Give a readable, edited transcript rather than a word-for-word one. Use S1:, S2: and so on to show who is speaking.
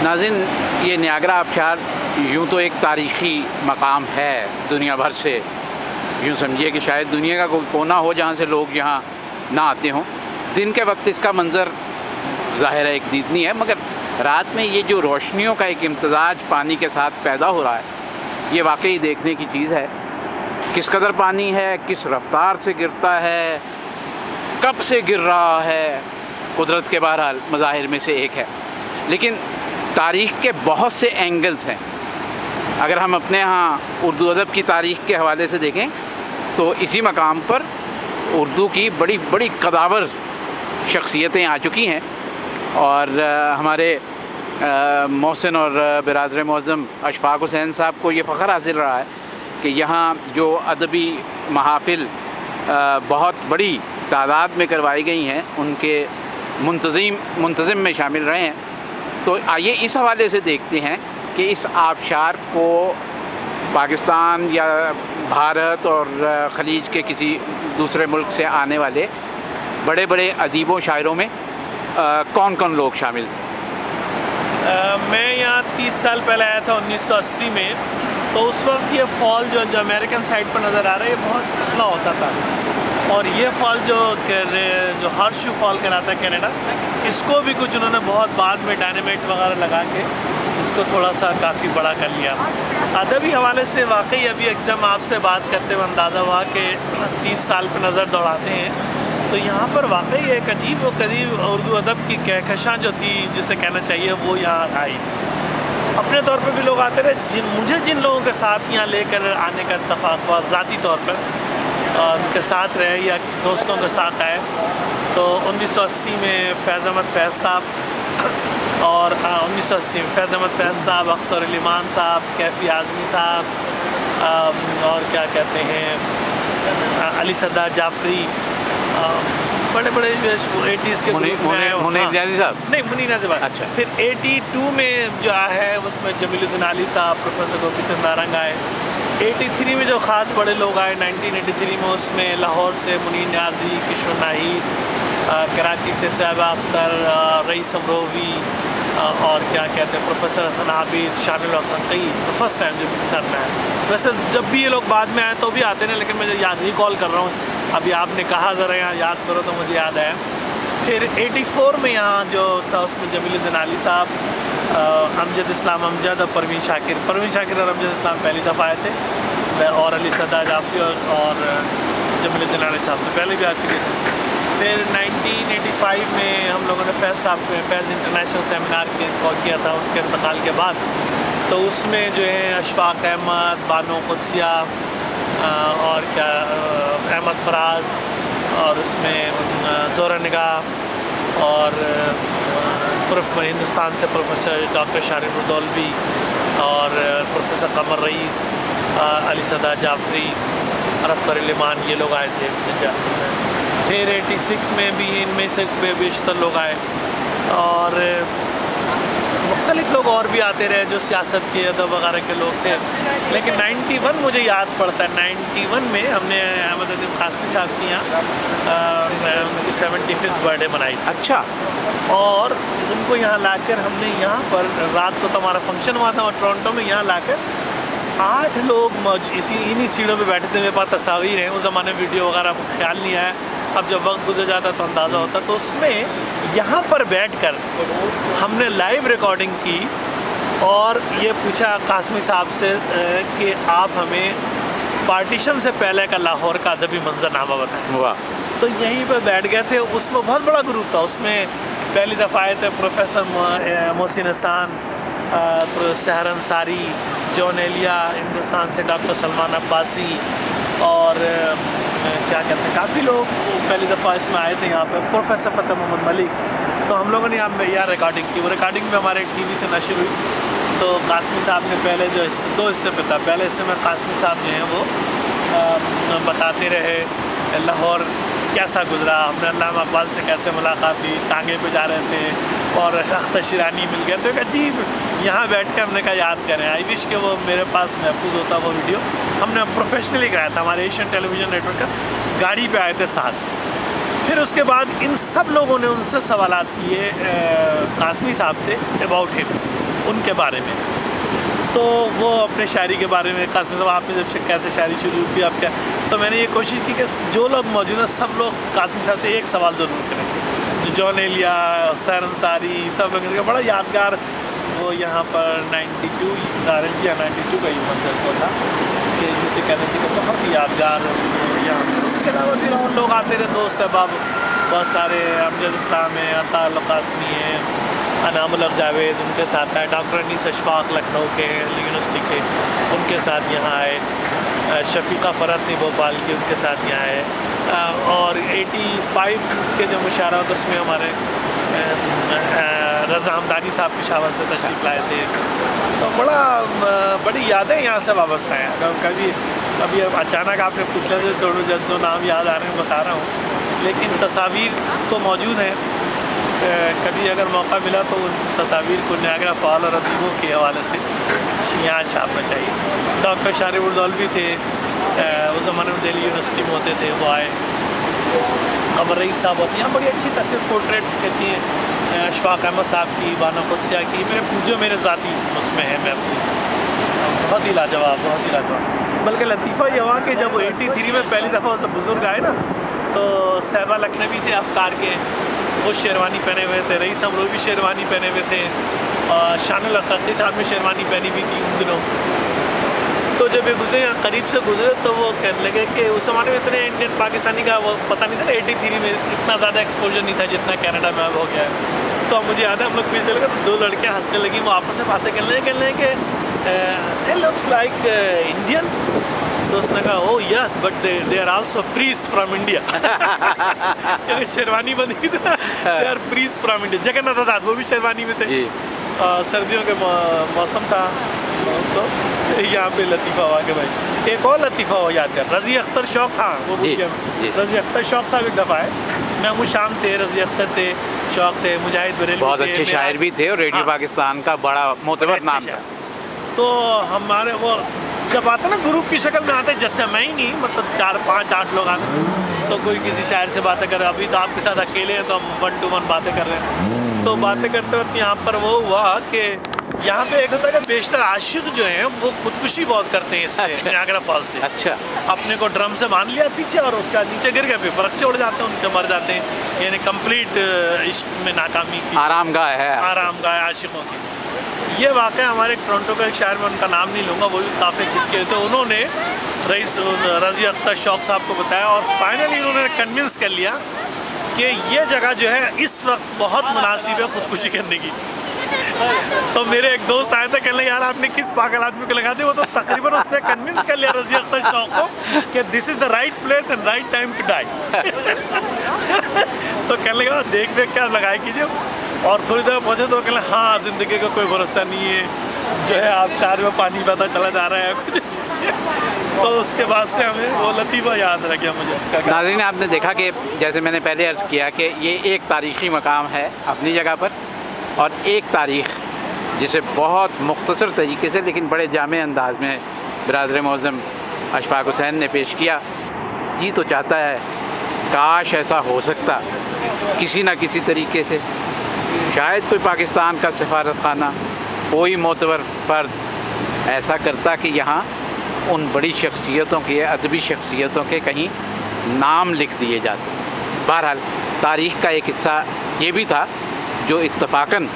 S1: ناظرین، یہ نیاگرا آبشار یوں تو ایک تاریخی مقام ہے دنیا بھر سے، یوں سمجھیے کہ شاید دنیا کا کوئی کونا ہو جہاں سے لوگ یہاں نہ آتے ہوں۔ دن کے وقت اس کا منظر ظاہر ہے ایک دیدنی ہے، مگر رات میں یہ جو روشنیوں کا ایک امتزاج پانی کے ساتھ پیدا ہو رہا ہے، یہ واقعی دیکھنے کی چیز ہے۔ کس قدر پانی ہے، کس رفتار سے گرتا ہے، کب سے گر رہا ہے، قدرت کے بہرحال مظاہر میں سے ایک ہے۔ لیکن تاریخ کے بہت سے اینگلز ہیں۔ اگر ہم اپنے ہاں اردو ادب کی تاریخ کے حوالے سے دیکھیں تو اسی مقام پر اردو کی بڑی بڑی قداور شخصیتیں آ چکی ہیں، اور ہمارے محسن اور برادر معظم اشفاق حسین صاحب کو یہ فخر حاصل رہا ہے کہ یہاں جو ادبی محافل بہت بڑی تعداد میں کروائی گئی ہیں، ان کے منتظم میں شامل رہے ہیں۔ تو آئیے اس حوالے سے دیکھتے ہیں کہ اس آبشار کو پاکستان یا بھارت اور خلیج کے کسی دوسرے ملک سے آنے والے بڑے بڑے ادیبوں شاعروں میں کون کون لوگ شامل تھے۔
S2: میں یہاں 30 سال پہلے آیا تھا 1980 میں، تو اس وقت یہ فال جو امریکن سائڈ پر نظر آ رہا ہے یہ بہت پتلا ہوتا تھا، اور یہ فال جو ہارشو فال کہلاتا ہے کینیڈا، اس کو بھی کچھ انہوں نے بہت بعد میں ڈائنامائٹ وغیرہ لگا کے اس کو تھوڑا سا کافی بڑا کر لیا۔ ادبی حوالے سے واقعی ابھی ایک دم آپ سے بات کرتے ہوئے اندازہ ہوا کہ 30 سال پہ نظر دوڑاتے ہیں تو یہاں پر واقعی ایک عجیب و غریب اردو ادب کی کہکشاں جو تھی، جسے کہنا چاہیے، وہ یہاں آئی۔ اپنے طور پہ بھی لوگ آتے رہے، مجھے جن لوگوں کے ساتھ یہاں لے کر آنے کا اتفاق ہوا ذاتی طور پر، ان کے ساتھ رہے یا دوستوں کے ساتھ آئے، تو 1980 میں فیض احمد فیض صاحب، اور 1980 میں فیض احمد فیض صاحب، اختر علی مان صاحب، کیفی اعظمی صاحب، اور کیا کہتے ہیں علی سردار جعفری، بڑے بڑے 80s کے
S1: منیر نیازی صاحب،
S2: نہیں منیر نیازی صاحب،
S1: اچھا،
S2: پھر 82 میں جو ہے اس میں جمیل الدین علی صاحب، پروفیسر گوپی چند نارنگ آئے۔ 83 میں جو خاص بڑے لوگ آئے 1983 میں، اس میں لاہور سے منیر نیازی، کشور ناہید، کراچی سے صاحب اختر، رئیس امروی، اور کیا کہتے ہیں پروفیسر حسن عابد، شامل الحقی، تو فرسٹ ٹائم جب ان کے ساتھ میں آیا۔ ویسے جب بھی یہ لوگ بعد میں آئے تو بھی آتے ہیں، لیکن میں یاد ریکال کر رہا ہوں، ابھی آپ نے کہا ذرا یہاں یاد کرو تو مجھے یاد آیا۔ پھر 84 میں یہاں جو تھا اس میں جمیل الدین علی صاحب، امجد اسلام امجد اور پروین شاکر اور امجد اسلام پہلی دفعہ آئے تھے، اور علی سردار جعفری اور جمیل الدین علی صاحب تو پہلے بھی آ چکے تھے۔ پھر 1985 میں ہم لوگوں نے فیض صاحب کو فیض انٹرنیشنل سیمینار کیا تھا ان کے انتقال کے بعد، تو اس میں جو ہے اشفاق احمد، بانو قدسیہ، اور کیا احمد فراز، اور اس میں زہرہ نگاہ، اور ہندوستان سے پروفیسر ڈاکٹر شارق الدولوی، اور پروفیسر قمر رئیس، علی سردار جعفری، اختر علی مان، یہ لوگ آئے تھے۔ پھر 86 میں بھی ان میں سے بیشتر لوگ آئے، اور مختلف لوگ اور بھی آتے رہے جو سیاست کے ادب وغیرہ کے لوگ تھے۔ لیکن 91 مجھے یاد پڑتا ہے، 91 میں ہم نے احمد ادیب قاسمی صاحب کی یہاں ان کی 75th برتھ ڈے منائی تھی۔
S1: اچھا،
S2: اور ان کو یہاں لا کر ہم نے یہاں پر رات کو تو ہمارا فنکشن ہوا تھا، اور ٹورنٹو میں یہاں لا کر 8 لوگ انہی سیڑھوں پہ بیٹھے تھے، میرے پاس تصاویر ہیں، اس زمانے میں ویڈیو وغیرہ خیال نہیں آیا، اب جب وقت گزر جاتا تو اندازہ ہوتا، تو اس میں یہاں پر بیٹھ کر ہم نے لائیو ریکارڈنگ کی، اور یہ پوچھا قاسمی صاحب سے کہ آپ ہمیں پارٹیشن سے پہلے کا لاہور کا ادبی منظرنامہ بتائیں۔
S1: واہ،
S2: تو یہیں پہ بیٹھ گئے تھے۔ اس میں بہت بڑا گروپ تھا، اس میں پہلی دفعہ آئے تھے پروفیسر محسن حسان، سحر انصاری، جون ایلیا، ہندوستان سے ڈاکٹر سلمان عباسی، اور کیا کہتے ہیں کافی لوگ پہلی دفعہ اس میں آئے تھے یہاں پہ، پروفیسر فتح محمد ملک۔ تو ہم لوگوں نے یہاں ریکارڈنگ کی، وہ ریکارڈنگ بھی ہمارے ٹی وی سے نشر ہوئی۔ تو قاسمی صاحب نے پہلے جو 2 حصے پہ تھا، پہلے حصے میں قاسمی صاحب جو ہیں وہ بتاتے رہے لاہور کیسا گزرا، ہم نے علامہ اقبال سے کیسے ملاقات کی، ٹانگے پہ جا رہے تھے اور اختر شیرانی مل گئے، تو ایک عجیب یہاں بیٹھ کے ہم نے کہا یاد کریں، آئی وش کہ وہ میرے پاس محفوظ ہوتا وہ ویڈیو۔ ہم نے پروفیشنلی کرایا تھا، ہمارے ایشین ٹیلی ویژن نیٹ ورک کا، گاڑی پہ آئے تھے ساتھ۔ پھر اس کے بعد ان سب لوگوں نے ان سے سوالات کیے قاسمی صاحب سے اباؤٹ ہم، ان کے بارے میں. تو وہ اپنے شاعری کے بارے میں قاسمی صاحب آپ نے جب سے کیسے شاعری شروع کی آپ کیا, تو میں نے یہ کوشش کی کہ جو لوگ موجود ہیں سب لوگ قاسمی صاحب سے ایک سوال ضرور کریں. جو جون ایلیا, حسین انصاری, سب لوگوں کا بڑا یادگار وہ یہاں پر 92 92 کا یہ منظر کو تھا کہ جسے کہنے تھے کہ بہت ہی یادگار یہاں پر. اس کے علاوہ پھر اور لوگ آتے رہے, دوست احباب بہت سارے, امجد اسلام ہیں, عطا اللہ قاسمی ہیں, انعام الحق جاوید ان کے ساتھ آئے, ڈاکٹر انیس اشفاق لکھنؤ کے یونیورسٹی کے ان کے ساتھ یہاں آئے, شفیقہ فرحت نے بھوپال کی ان کے ساتھ یہاں آئے, اور 85 کے جو مشاعرات اس میں ہمارے رضا ہمدانی صاحب کی شاور سے تشریف لائے تھے. تو بڑی یادیں یہاں سے وابستہ ہیں. اگر ابھی اچانک آپ نے پوچھ لیا تو جو نام یاد آ رہے ہیں بتا رہا ہوں, لیکن تصاویر تو موجود ہیں. کبھی اگر موقع ملا تو ان تصاویر کو نیاگرا فعال اور ادیبوں کے حوالے سے یہاں چھاپنا چاہیے. ڈاکٹر شارف الدولوی تھے, اس زمانے میں دہلی یونیورسٹی میں ہوتے تھے, وہ آئے. قمر رئیس صاحب ہوتے ہیں, یہاں بڑی اچھی تصویر پورٹریٹ کہتی ہیں, اشفاق احمد صاحب کی, بانو قدسیہ کی, جو میرے ذاتی اس میں ہے محفوظ. بہت ہی لاجواب, بہت ہی لاجواب. بلکہ لطیفہ یہ ہوا کہ جب 83 میں پہلی دفعہ سب بزرگ آئے نا, تو صحبہ لکھنوی تھے افکار کے, وہ شیروانی پہنے ہوئے تھے, رئیس امروی بھی شیروانی پہنے ہوئے تھے, شان الحقیقی صاحب نے شیروانی پہنی ہوئی تھی ان دنوں. تو جب یہ گزرے قریب سے گزرے تو وہ کہنے لگے کہ اس زمانے میں اتنے انڈین پاکستانی کا وہ پتہ نہیں تھا, 83 میں اتنا زیادہ ایکسپوجر نہیں تھا جتنا کینیڈا میں اب ہو گیا ہے. تو مجھے یاد ہے ہم لوگ پیچھے لگے تو 2 لڑکیاں ہنسنے لگیں, وہ آپس سے باتیں کرنے لگے کہ they looks like Indian. تو اس نے کہا oh yes but they are also priest from India. کیونکہ شیروانی بنی تھی نا, they are priest from India. Jagannath Azad وہ بھی شیروانی میں تھے. سردیوں کے موسم تھا تو یہاں پہ لطیفہ ہوا کہ بھائی ایک اور لطیفہ ہو یادگار, رضی اختر شوق. ہاں وہ بھول گیا میں. رضی اختر شوق صاحب ایک دفعہ آئے, محمود شام تھے, رضی اختر تھے, شوق تھے, مجاہد بریلوی
S1: بہت اچھے شاعر بھی تھے اور ریڈیو پاکستان کا بڑا معتبر نام تھا.
S2: تو ہمارے وہ جب آتے نا گروپ کی شکل میں آتے, جتنے میں ہی نہیں مطلب 4 5 8 لوگ آتے, تو کوئی کسی شاعر سے باتیں کر رہے, ابھی تو آپ کے ساتھ اکیلے ہیں تو ہم 1 to 1 باتیں کر رہے ہیں. تو باتیں کرتے وقت یہاں پر وہ ہوا کہ یہاں پہ ایک ہوتا ہے کہ بیشتر عاشق جو ہیں وہ خودکشی بہت کرتے ہیں اس سے نیاگرا فال سے.
S1: اچھا,
S2: اپنے کو ڈرم سے باندھ لیا پیچھے اور اس کا نیچے گر گئے, پھر برق چھوڑ جاتے ہیں, ان کے مر جاتے ہیں. یعنی کمپلیٹ عشق میں ناکامی کی
S1: آرام گاہ ہے,
S2: آرام گاہ عاشقوں کی. یہ واقعہ ہمارے ٹورنٹو کا ایک شاعر, میں ان کا نام نہیں لوں گا, وہ بھی کافی کس کے تھے, انہوں نے رضی اختر شوق صاحب کو بتایا اور فائنلی انہوں نے کنونس کر لیا کہ یہ جگہ جو ہے اس وقت بہت مناسب ہے خودکشی کرنے کی. تو میرے ایک دوست آئے تھے, کہنے لگے یار آپ نے کس پاگل آدمی کو لگا دی. وہ تو تقریباً اس نے کنونس کر لیا رضی اختر شوق کو کہ this is the right place and right time to die. تو کہنے لگا دیکھ کیا لگائے کیجیے, اور تھوڑی دیر پہنچے تو کہنے لگے ہاں زندگی کا کوئی بھروسہ نہیں ہے, جو ہے آپ شہر میں پانی بہتا چلا جا رہا ہے کچھ. تو اس کے بعد سے ہمیں وہ لطیفہ یاد رہ گیا مجھے اس کا.
S1: ناظرین آپ نے دیکھا کہ جیسے میں نے پہلے عرض کیا کہ یہ ایک تاریخی مقام ہے اپنی جگہ پر, اور ایک تاریخ جسے بہت مختصر طریقے سے لیکن بڑے جامع انداز میں برادر معظم اشفاق حسین نے پیش کیا. جی تو چاہتا ہے کاش ایسا ہو سکتا کسی نہ کسی طریقے سے, شاید کوئی پاکستان کا سفارت خانہ, کوئی معتبر فرد ایسا کرتا کہ یہاں ان بڑی شخصیتوں کے, ادبی شخصیتوں کے کہیں نام لکھ دیے جاتے. بہرحال تاریخ کا ایک حصہ یہ بھی تھا جو اتفاقاً